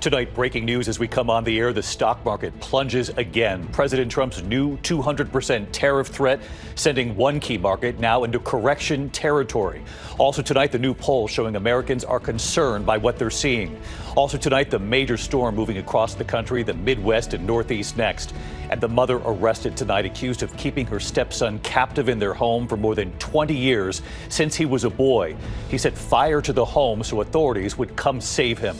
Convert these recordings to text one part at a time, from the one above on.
Tonight, breaking news as we come on the air, the stock market plunges again. President Trump's new 200% tariff threat sending one key market now into correction territory. Also tonight, the new poll showing Americans are concerned by what they're seeing. Also tonight, the major storm moving across the country, the Midwest and Northeast next. And the mother arrested tonight, accused of keeping her stepson captive in their home for more than 20 years since he was a boy. He set fire to the home so authorities would come save him.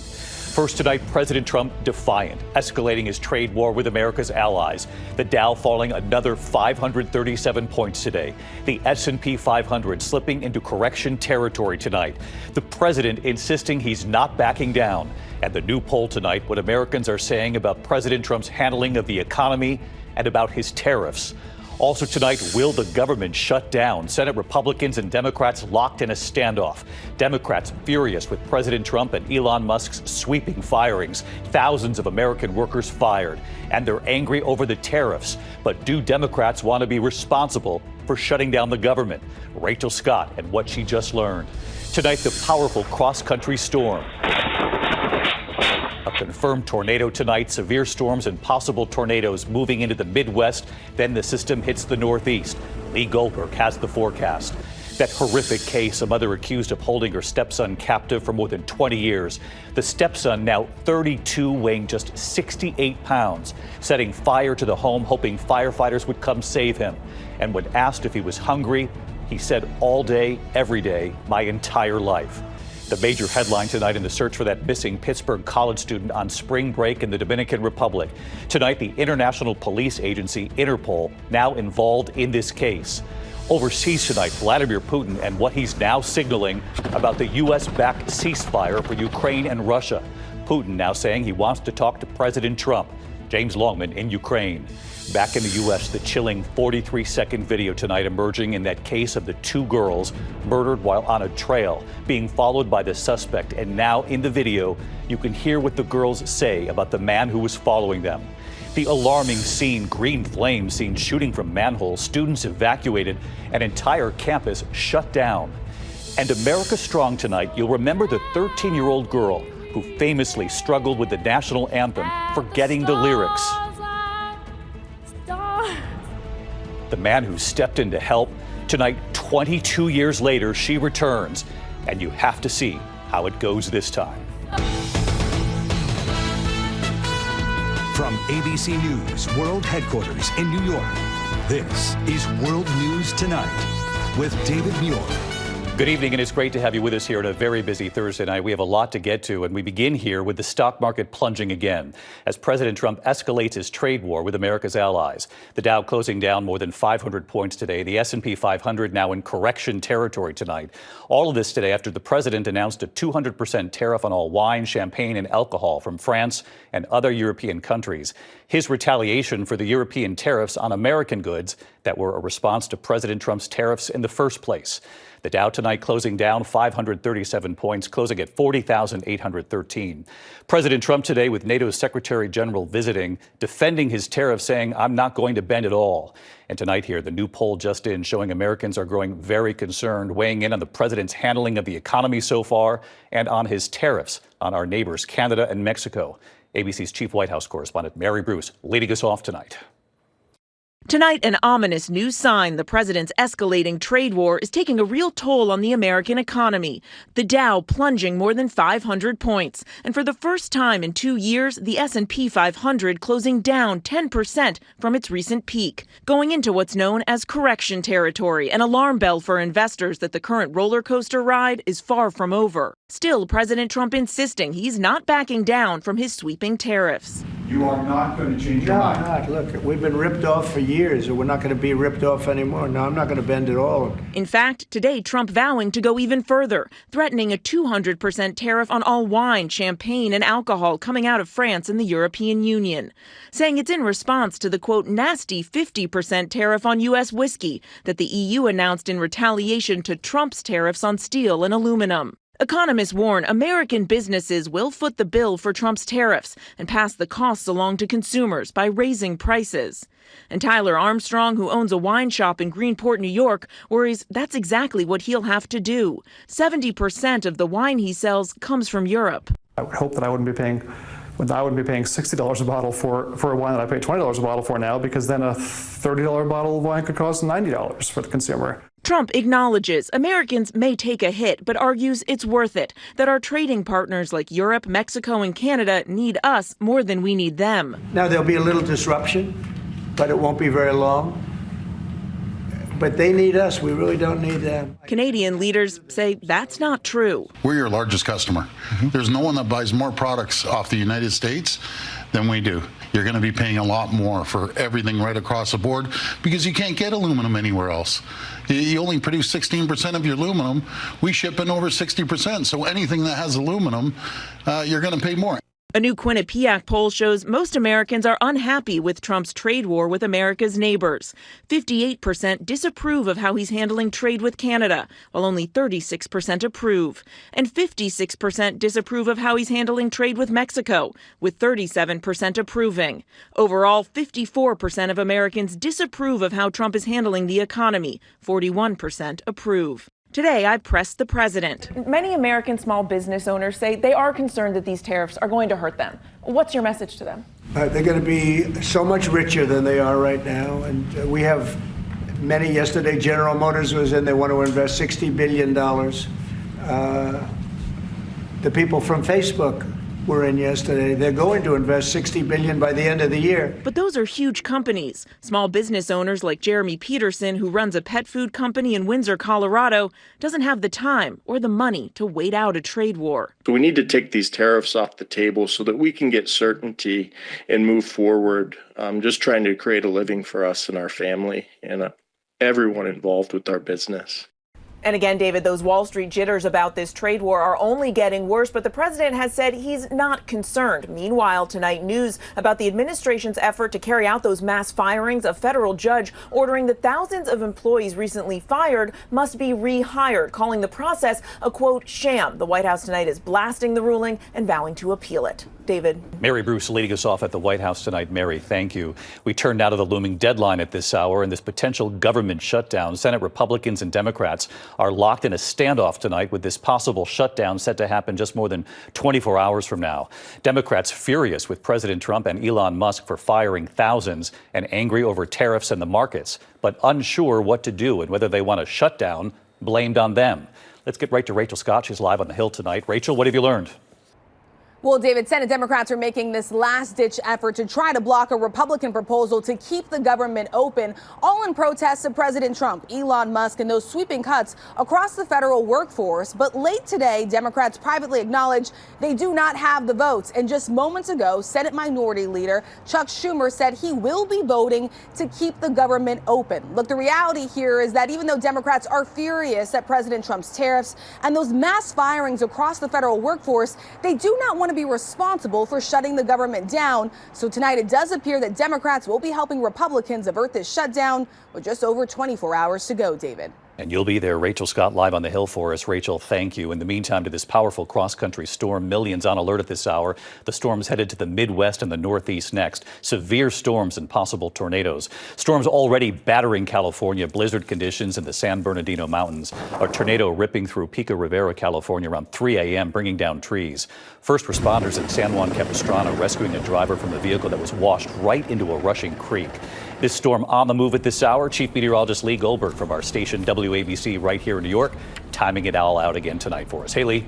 First tonight, President Trump defiant, escalating his trade war with America's allies. The Dow falling another 537 points today. The S&P 500 slipping into correction territory tonight. The president insisting he's not backing down. And the new poll tonight, what Americans are saying about President Trump's handling of the economy and about his tariffs. Also tonight, will the government shut down? Senate Republicans and Democrats locked in a standoff. Democrats furious with President Trump and Elon Musk's sweeping firings. Thousands of American workers fired. And they're angry over the tariffs. But do Democrats want to be responsible for shutting down the government? Rachel Scott and what she just learned. Tonight, the powerful cross-country storm. A confirmed tornado tonight, severe storms and possible tornadoes moving into the Midwest. Then the system hits the Northeast. Lee Goldberg has the forecast. That horrific case, a mother accused of holding her stepson captive for more than 20 years. The stepson, now 32, weighing just 68 pounds, setting fire to the home, hoping firefighters would come save him. And when asked if he was hungry, he said, all day, every day, my entire life. The major headline tonight in the search for that missing Pittsburgh college student on spring break in the Dominican Republic. Tonight, the international police agency, Interpol, now involved in this case. Overseas tonight, Vladimir Putin and what he's now signaling about the U.S.-backed ceasefire for Ukraine and Russia. Putin now saying he wants to talk to President Trump. James Longman in Ukraine. Back in the U.S., the chilling 43-second video tonight emerging in that case of the two girls murdered while on a trail, being followed by the suspect. And now in the video, you can hear what the girls say about the man who was following them. The alarming scene, green flames seen shooting from manholes, students evacuated, an entire campus shut down. And America Strong tonight, you'll remember the 13-year-old girl who famously struggled with the national anthem, forgetting the lyrics. The man who stepped in to help. Tonight, 22 years later, she returns. And you have to see how it goes this time. From ABC News World Headquarters in New York, this is World News Tonight with David Muir. Good evening, and it's great to have you with us here on a very busy Thursday night. We have a lot to get to, and we begin here with the stock market plunging again as President Trump escalates his trade war with America's allies. The Dow closing down more than 500 points today. The S&P 500 now in correction territory tonight. All of this today after the president announced a 200% tariff on all wine, champagne, and alcohol from France and other European countries. His retaliation for the European tariffs on American goods that were a response to President Trump's tariffs in the first place. The Dow tonight closing down 537 points, closing at 40,813. President Trump today with NATO's Secretary General visiting, defending his tariffs, saying, I'm not going to bend at all. And tonight here, the new poll just in showing Americans are growing very concerned, weighing in on the president's handling of the economy so far and on his tariffs on our neighbors, Canada and Mexico. ABC's chief White House correspondent Mary Bruce leading us off tonight. Tonight, an ominous new sign the president's escalating trade war is taking a real toll on the American economy. The Dow plunging more than 500 points. And for the first time in 2 years, the S&P 500 closing down 10% from its recent peak. Going into what's known as correction territory, an alarm bell for investors that the current roller coaster ride is far from over. Still, President Trump insisting he's not backing down from his sweeping tariffs. You are not going to change your mind. No, not. Look, we've been ripped off for years, and we're not going to be ripped off anymore. No, I'm not going to bend at all. In fact, today, Trump vowing to go even further, threatening a 200% tariff on all wine, champagne, and alcohol coming out of France and the European Union, saying it's in response to the, quote, nasty 50% tariff on U.S. whiskey that the EU announced in retaliation to Trump's tariffs on steel and aluminum. Economists warn American businesses will foot the bill for Trump's tariffs and pass the costs along to consumers by raising prices. And Tyler Armstrong, who owns a wine shop in Greenport, New York, worries that's exactly what he'll have to do. 70% of the wine he sells comes from Europe. I would hope that I wouldn't be paying When I would be paying $60 a bottle for a wine that I pay $20 a bottle for now, because then a $30 bottle of wine could cost $90 for the consumer. Trump acknowledges Americans may take a hit, but argues it's worth it, that our trading partners like Europe, Mexico, and Canada need us more than we need them. Now, there'll be a little disruption, but it won't be very long. But they need us. We really don't need them. Canadian leaders say that's not true. We're your largest customer. There's no one that buys more products off the United States than we do. You're going to be paying a lot more for everything right across the board because you can't get aluminum anywhere else. You only produce 16% of your aluminum. We ship in over 60%. So anything that has aluminum, you're going to pay more. A new Quinnipiac poll shows most Americans are unhappy with Trump's trade war with America's neighbors. 58% disapprove of how he's handling trade with Canada, while only 36% approve. And 56% disapprove of how he's handling trade with Mexico, with 37% approving. Overall, 54% of Americans disapprove of how Trump is handling the economy. 41% approve. Today, I pressed the president. Many American small business owners say they are concerned that these tariffs are going to hurt them. What's your message to them? They're going to be so much richer than they are right now. And we have many. Yesterday, General Motors was in. They want to invest $60 billion. The people from Facebook were in yesterday. They're going to invest $60 billion by the end of the year. But those are huge companies. Small business owners like Jeremy Peterson, who runs a pet food company in Windsor, Colorado, doesn't have the time or the money to wait out a trade war. So we need to take these tariffs off the table so that we can get certainty and move forward, just trying to create a living for us and our family and everyone involved with our business. And again, David, those Wall Street jitters about this trade war are only getting worse, but the president has said he's not concerned. Meanwhile, tonight, news about the administration's effort to carry out those mass firings. A federal judge ordering that thousands of employees recently fired must be rehired, calling the process a, quote, sham. The White House tonight is blasting the ruling and vowing to appeal it. David. Mary Bruce leading us off at the White House tonight. Mary, thank you. We turn now to the looming deadline at this hour and this potential government shutdown. Senate Republicans and Democrats are locked in a standoff tonight with this possible shutdown set to happen just more than 24 hours from now. Democrats furious with President Trump and Elon Musk for firing thousands and angry over tariffs and the markets, but unsure what to do and whether they want a shutdown blamed on them. Let's get right to Rachel Scott. She's live on the Hill tonight. Rachel, what have you learned? Well, David, Senate Democrats are making this last-ditch effort to try to block a Republican proposal to keep the government open, all in protest of President Trump, Elon Musk, and those sweeping cuts across the federal workforce. But late today, Democrats privately acknowledged they do not have the votes. And just moments ago, Senate Minority Leader Chuck Schumer said he will be voting to keep the government open. Look, the reality here is that even though Democrats are furious at President Trump's tariffs and those mass firings across the federal workforce, they do not want to be responsible for shutting the government down. So tonight it does appear that Democrats will be helping Republicans avert this shutdown with just over 24 hours to go, David. And you'll be there, Rachel Scott, live on the Hill for us. Rachel, thank you. In the meantime, to this powerful cross-country storm, millions on alert at this hour. The storm's headed to the Midwest and the Northeast next. Severe storms and possible tornadoes. Storms already battering California. Blizzard conditions in the San Bernardino Mountains. A tornado ripping through Pico Rivera, California around 3 a.m., bringing down trees. First responders in San Juan Capistrano rescuing a driver from the vehicle that was washed right into a rushing creek. This storm on the move at this hour. Chief Meteorologist Lee Goldberg from our station WABC right here in New York, timing it all out again tonight for us. Hey, Lee.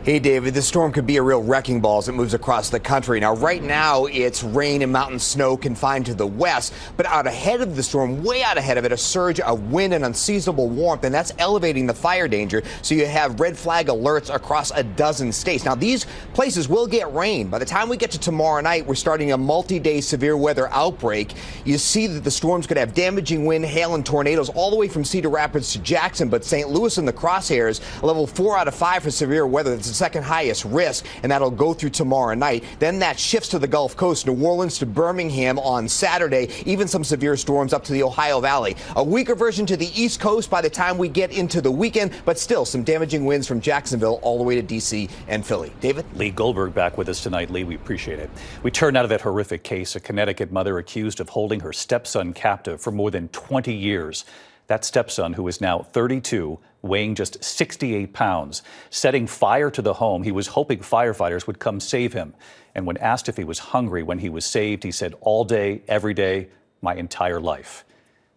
Hey, David, this storm could be a real wrecking ball as it moves across the country. Now, right now, it's rain and mountain snow confined to the west, but out ahead of the storm, way out ahead of it, a surge of wind and unseasonable warmth, and that's elevating the fire danger. So you have red flag alerts across a dozen states. Now, these places will get rain. By the time we get to tomorrow night, we're starting a multi-day severe weather outbreak. You see that the storm's going to have damaging wind, hail, and tornadoes all the way from Cedar Rapids to Jackson, but St. Louis in the crosshairs, a level 4 out of 5 for severe weather. That's the second highest risk, and that'll go through tomorrow night. Then that shifts to the Gulf Coast, New Orleans to Birmingham on Saturday, even some severe storms up to the Ohio Valley. A weaker version to the East Coast by the time we get into the weekend, but still some damaging winds from Jacksonville all the way to D.C. and Philly. David? Lee Goldberg back with us tonight. Lee, we appreciate it. We turn out of that horrific case, a Connecticut mother accused of holding her stepson captive for more than 20 years. That stepson, who is now 32, weighing just 68 pounds. Setting fire to the home, he was hoping firefighters would come save him. And when asked if he was hungry when he was saved, he said, all day, every day, my entire life.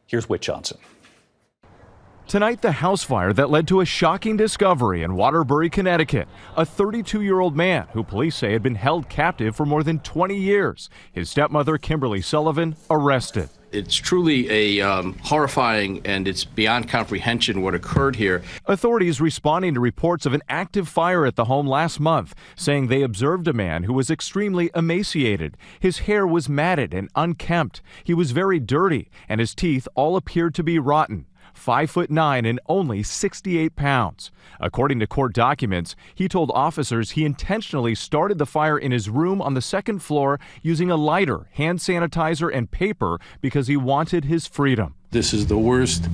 Here's Whit Johnson. Tonight, the house fire that led to a shocking discovery in Waterbury, Connecticut. A 32-year-old man who police say had been held captive for more than 20 years. His stepmother, Kimberly Sullivan, arrested. It's truly a horrifying, and it's beyond comprehension what occurred here. Authorities responding to reports of an active fire at the home last month, saying they observed a man who was extremely emaciated. His hair was matted and unkempt. He was very dirty, and his teeth all appeared to be rotten. 5'9" and only 68 pounds. According to court documents, he told officers he intentionally started the fire in his room on the second floor using a lighter, hand sanitizer, and paper because he wanted his freedom. This is the worst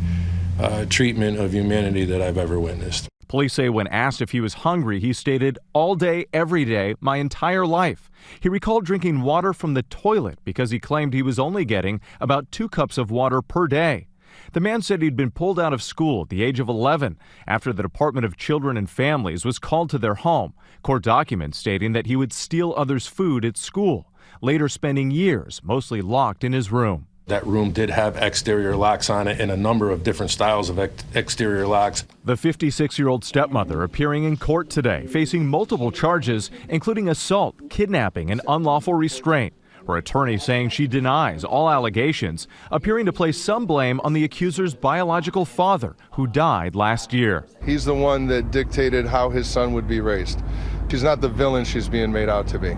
treatment of humanity that I've ever witnessed. Police say when asked if he was hungry, he stated, all day, every day, my entire life. He recalled drinking water from the toilet because he claimed he was only getting about 2 cups of water per day. The man said he'd been pulled out of school at the age of 11 after the Department of Children and Families was called to their home, court documents stating that he would steal others' food at school, later spending years mostly locked in his room. That room did have exterior locks on it and a number of different styles of exterior locks. The 56-year-old stepmother appearing in court today, facing multiple charges, including assault, kidnapping, and unlawful restraint. Her attorney saying she denies all allegations, appearing to place some blame on the accuser's biological father, who died last year. He's the one that dictated how his son would be raised. She's not the villain she's being made out to be.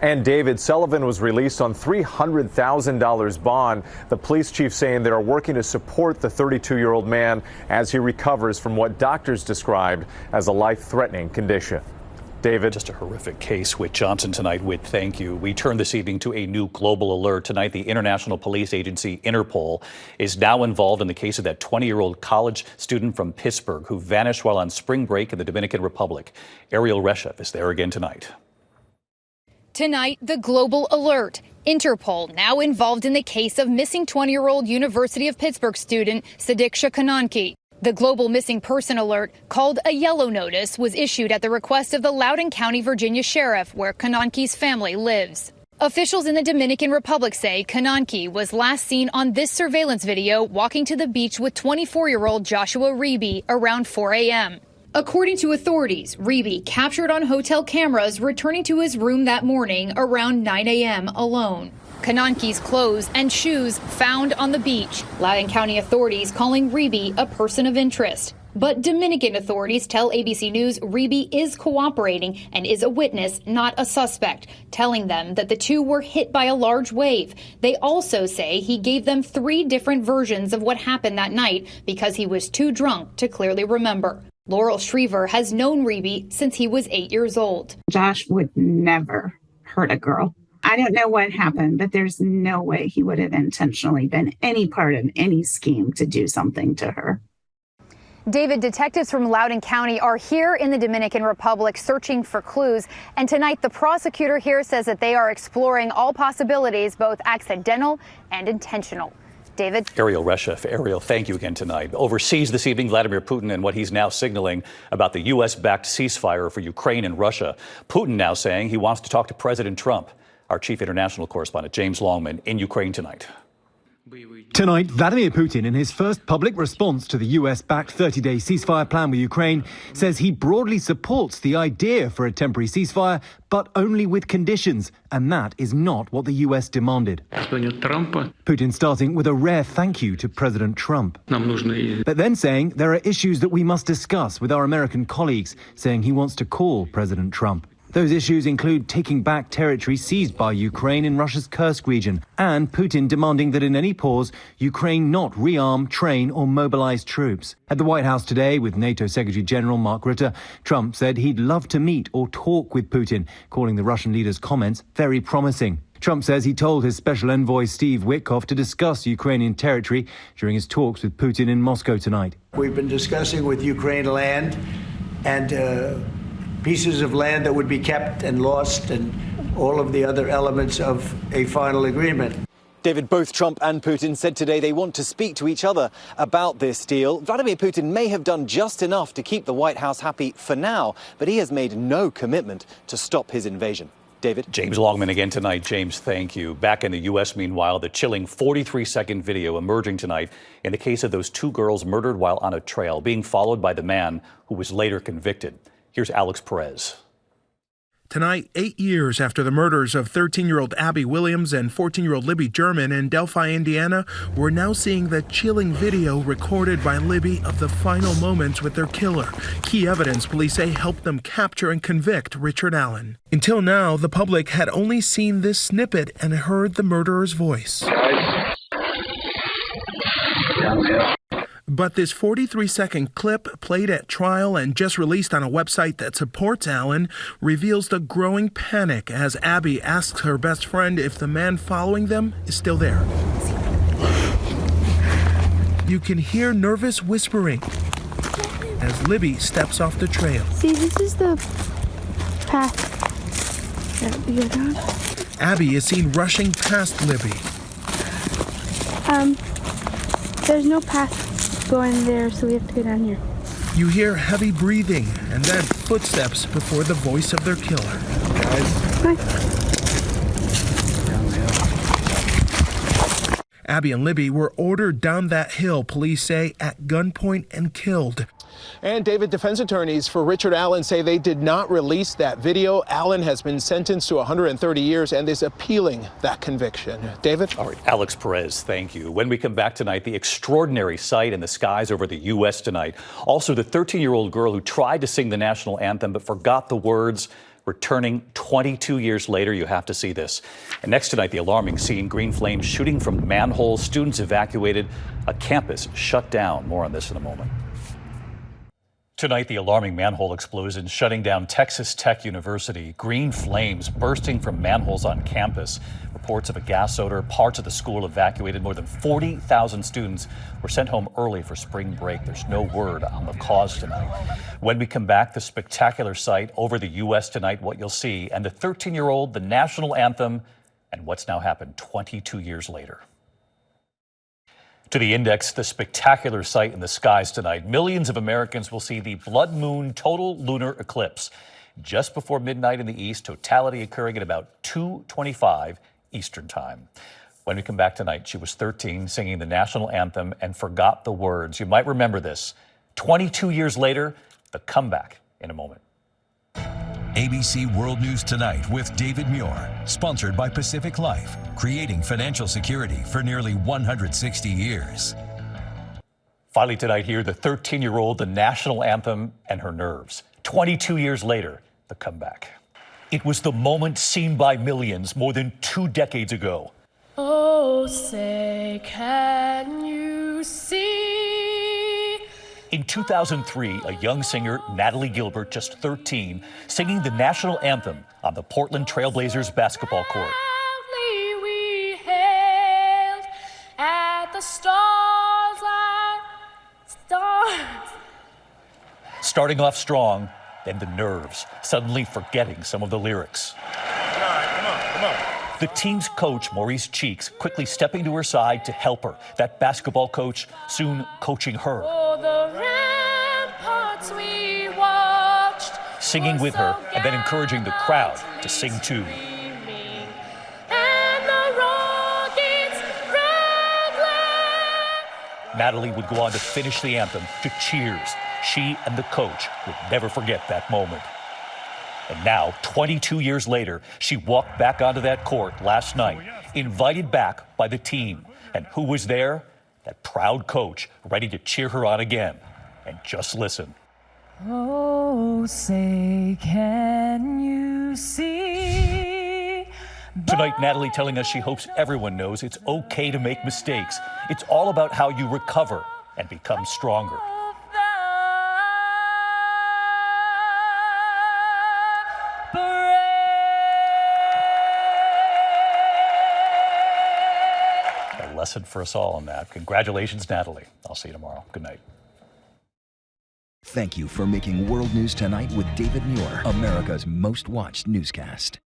And David Sullivan was released on $300,000 bond. The police chief saying they are working to support the 32-year-old man as he recovers from what doctors described as a life-threatening condition. David. Just a horrific case. Whit Johnson tonight. Whit, thank you. We turn this evening to a new global alert. Tonight, the international police agency Interpol is now involved in the case of that 20-year-old college student from Pittsburgh who vanished while on spring break in the Dominican Republic. Ariel Reshev is there again tonight. Tonight, the global alert. Interpol now involved in the case of missing 20-year-old University of Pittsburgh student Sadiksha Kananki. The global missing person alert, called a yellow notice, was issued at the request of the Loudoun County, Virginia sheriff, where Kananki's family lives. Officials in the Dominican Republic say Kananki was last seen on this surveillance video walking to the beach with 24-year-old Joshua Reeby around 4 a.m. According to authorities, Reeby captured on hotel cameras returning to his room that morning around 9 a.m. alone. Kananki's clothes and shoes found on the beach. Loudoun County authorities calling Reeby a person of interest. But Dominican authorities tell ABC News Reeby is cooperating and is a witness, not a suspect, telling them that the two were hit by a large wave. They also say he gave them 3 different versions of what happened that night because he was too drunk to clearly remember. Laurel Shriver has known Reeby since he was 8 years old. Josh would never hurt a girl. I don't know what happened, but there's no way he would have intentionally been any part of any scheme to do something to her. David, detectives from Loudoun County are here in the Dominican Republic searching for clues. And tonight, the prosecutor here says that they are exploring all possibilities, both accidental and intentional. David? Ariel Reshev. Ariel, thank you again tonight. Overseas this evening, Vladimir Putin and what he's now signaling about the U.S.-backed ceasefire for Ukraine and Russia. Putin now saying he wants to talk to President Trump. Our chief international correspondent, James Longman, in Ukraine tonight. Tonight, Vladimir Putin, in his first public response to the US-backed 30-day ceasefire plan with Ukraine, says he broadly supports the idea for a temporary ceasefire, but only with conditions. And that is not what the US demanded. Putin starting with a rare thank you to President Trump. But then saying there are issues that we must discuss with our American colleagues, saying he wants to call President Trump. Those issues include taking back territory seized by Ukraine in Russia's Kursk region, and Putin demanding that in any pause, Ukraine not rearm, train or mobilize troops. At the White House today, with NATO Secretary General Mark Rutte, Trump said he'd love to meet or talk with Putin, calling the Russian leader's comments very promising. Trump says he told his special envoy Steve Witkoff to discuss Ukrainian territory during his talks with Putin in Moscow tonight. We've been discussing with Ukraine land and pieces of land that would be kept and lost and all of the other elements of a final agreement. David, both Trump and Putin said today they want to speak to each other about this deal. Vladimir Putin may have done just enough to keep the White House happy for now, but he has made no commitment to stop his invasion. David? James Longman again tonight. James, thank you. Back in the U.S., meanwhile, the chilling 43-second video emerging tonight in the case of those two girls murdered while on a trail, being followed by the man who was later convicted. Here's Alex Perez. Tonight, 8 years after the murders of 13-year-old Abby Williams and 14-year-old Libby German in Delphi, Indiana, we're now seeing the chilling video recorded by Libby of the final moments with their killer. Key evidence police say helped them capture and convict Richard Allen. Until now, the public had only seen this snippet and heard the murderer's voice. But this 43-second clip, played at trial and just released on a website that supports Allen, reveals the growing panic as Abby asks her best friend if the man following them is still there. You can hear nervous whispering as Libby steps off the trail. See, this is the path that we go down. Abby is seen rushing past Libby. There's no path going there, so we have to go down here. You hear heavy breathing and then footsteps before the voice of their killer. Abby and Libby were ordered down that hill, police say, at gunpoint and killed. And David, defense attorneys for Richard Allen say they did not release that video. Allen has been sentenced to 130 years and is appealing that conviction. David? All right, Alex Perez, thank you. When we come back tonight, the extraordinary sight in the skies over the U.S. tonight. Also, the 13-year-old girl who tried to sing the national anthem but forgot the words, returning 22 years later. You have to see this. And next tonight, the alarming scene, green flames shooting from manholes, students evacuated, a campus shut down. More on this in a moment. Tonight, the alarming manhole explosion shutting down Texas Tech University. Green flames bursting from manholes on campus. Reports of a gas odor. Parts of the school evacuated. More than 40,000 students were sent home early for spring break. There's no word on the cause tonight. When we come back, the spectacular sight over the U.S. tonight, what you'll see, and the 13-year-old, the national anthem, and what's now happened 22 years later. To the index, the spectacular sight in the skies tonight. Millions of Americans will see the blood moon total lunar eclipse just before midnight in the east, totality occurring at about 2:25 Eastern time. When we come back tonight, she was 13, singing the national anthem and forgot the words. You might remember this. 22 years later, the comeback in a moment. ABC World News Tonight with David Muir, sponsored by Pacific Life, creating financial security for nearly 160 years. Finally tonight here, the 13-year-old, the national anthem, and her nerves. 22 years later, the comeback. It was the moment seen by millions more than 2 decades ago. Oh, say, can you see? In 2003, a young singer, Natalie Gilbert, just 13, singing the national anthem on the Portland Trailblazers basketball court. We hailed at the stars. Starting off strong, then the nerves, suddenly forgetting some of the lyrics. Come on. The team's coach, Maurice Cheeks, quickly stepping to her side to help her. That basketball coach soon coaching her. Oh, the ramparts we watched, singing with her, and then encouraging the crowd to sing too. And the rockets rattling. Natalie would go on to finish the anthem to cheers. She and the coach would never forget that moment. And now, 22 years later, she walked back onto that court last night, invited back by the team. And who was there? That proud coach, ready to cheer her on again. And just listen. Oh, say, can you see? Tonight, Natalie telling us she hopes everyone knows it's okay to make mistakes. It's all about how you recover and become stronger. Lesson for us all on that. Congratulations, Natalie. I'll see you tomorrow. Good night. Thank you for making World News Tonight with David Muir, America's most watched newscast.